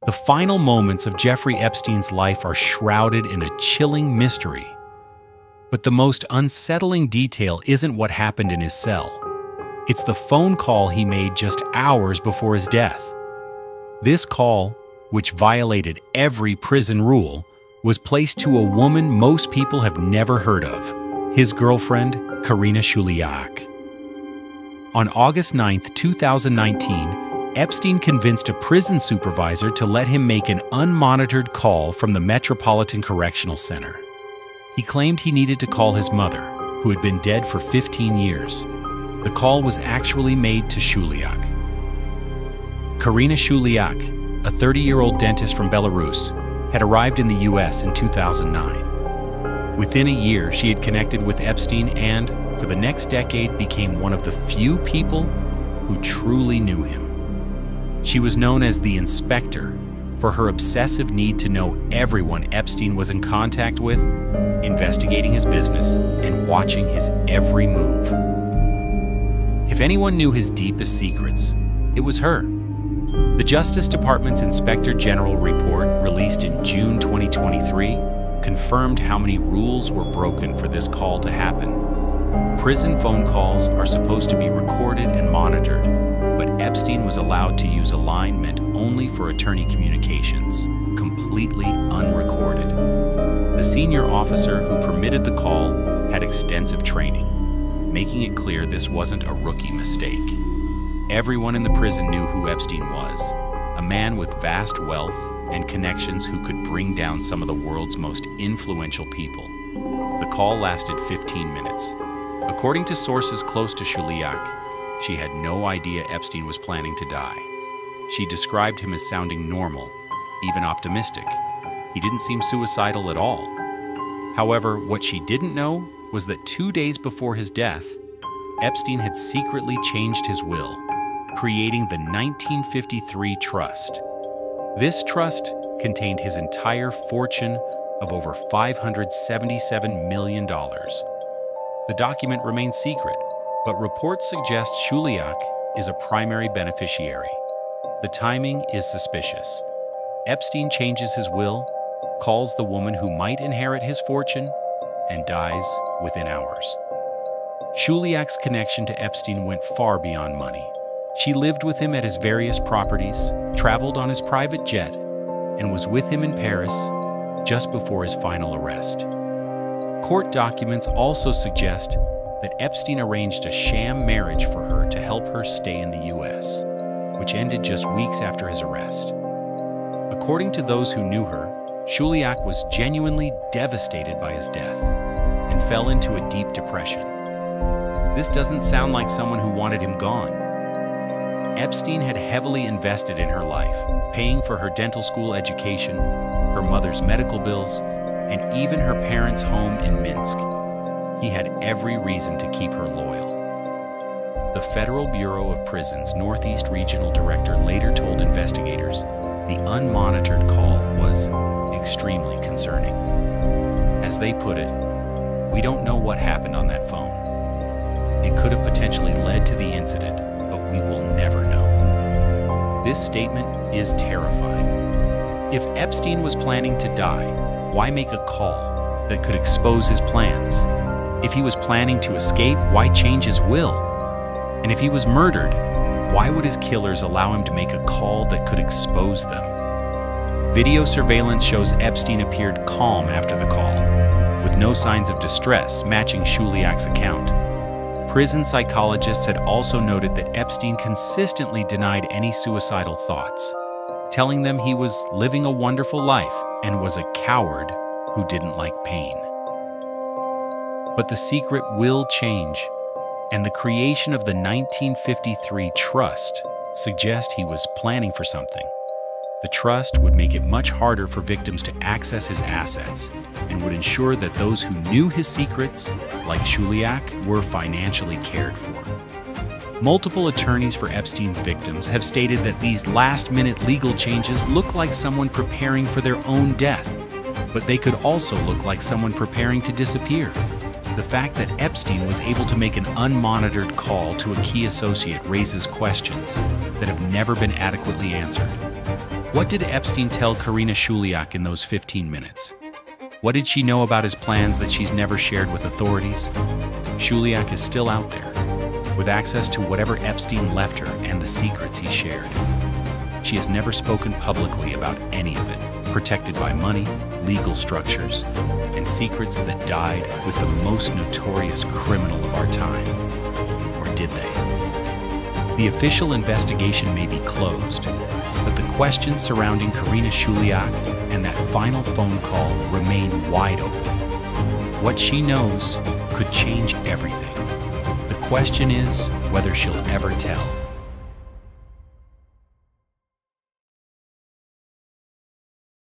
The final moments of Jeffrey Epstein's life are shrouded in a chilling mystery. But the most unsettling detail isn't what happened in his cell. It's the phone call he made just hours before his death. This call, which violated every prison rule, was placed to a woman most people have never heard of, his girlfriend, Karina Shuliak. On August 9, 2019, Epstein convinced a prison supervisor to let him make an unmonitored call from the Metropolitan Correctional Center. He claimed he needed to call his mother, who had been dead for 15 years. The call was actually made to Shuliak. Karina Shuliak, a 30-year-old dentist from Belarus, had arrived in the U.S. in 2009. Within a year, she had connected with Epstein and, for the next decade, became one of the few people who truly knew him. She was known as the Inspector for her obsessive need to know everyone Epstein was in contact with, investigating his business, and watching his every move. If anyone knew his deepest secrets, it was her. The Justice Department's Inspector General report, released in June 2023, confirmed how many rules were broken for this call to happen. Prison phone calls are supposed to be recorded and monitored, but Epstein was allowed to use a line meant only for attorney communications, completely unrecorded. The senior officer who permitted the call had extensive training, making it clear this wasn't a rookie mistake. Everyone in the prison knew who Epstein was, a man with vast wealth and connections who could bring down some of the world's most influential people. The call lasted 15 minutes. According to sources close to Shuliak, she had no idea Epstein was planning to die. She described him as sounding normal, even optimistic. He didn't seem suicidal at all. However, what she didn't know was that 2 days before his death, Epstein had secretly changed his will, creating the 1953 trust. This trust contained his entire fortune of over $577 million. The document remains secret, but reports suggest Shuliak is a primary beneficiary. The timing is suspicious. Epstein changes his will, calls the woman who might inherit his fortune, and dies within hours. Shuliak's connection to Epstein went far beyond money. She lived with him at his various properties, traveled on his private jet, and was with him in Paris just before his final arrest. Court documents also suggest that Epstein arranged a sham marriage for her to help her stay in the U.S., which ended just weeks after his arrest. According to those who knew her, Shuliak was genuinely devastated by his death and fell into a deep depression. This doesn't sound like someone who wanted him gone. Epstein had heavily invested in her life, paying for her dental school education, her mother's medical bills, and even her parents' home in Minsk. He had every reason to keep her loyal. The Federal Bureau of Prisons Northeast Regional Director later told investigators the unmonitored call was extremely concerning. As they put it, "We don't know what happened on that phone. It could have potentially led to the incident, but we will never know." This statement is terrifying. If Epstein was planning to die, why make a call that could expose his plans? If he was planning to escape, why change his will? And if he was murdered, why would his killers allow him to make a call that could expose them? Video surveillance shows Epstein appeared calm after the call, with no signs of distress matching Shuliak's account. Prison psychologists had also noted that Epstein consistently denied any suicidal thoughts, telling them he was living a wonderful life and was a coward who didn't like pain. But the secret will change, and the creation of the 1953 trust suggests he was planning for something. The trust would make it much harder for victims to access his assets and would ensure that those who knew his secrets, like Shuliak, were financially cared for. Multiple attorneys for Epstein's victims have stated that these last-minute legal changes look like someone preparing for their own death, but they could also look like someone preparing to disappear. The fact that Epstein was able to make an unmonitored call to a key associate raises questions that have never been adequately answered. What did Epstein tell Karina Shuliak in those 15 minutes? What did she know about his plans that she's never shared with authorities? Shuliak is still out there, with access to whatever Epstein left her and the secrets he shared. She has never spoken publicly about any of it, protected by money, legal structures, and secrets that died with the most notorious criminal of our time. Or did they? The official investigation may be closed, but the questions surrounding Karina Shuliak and that final phone call remain wide open. What she knows could change everything. The question is whether she'll ever tell.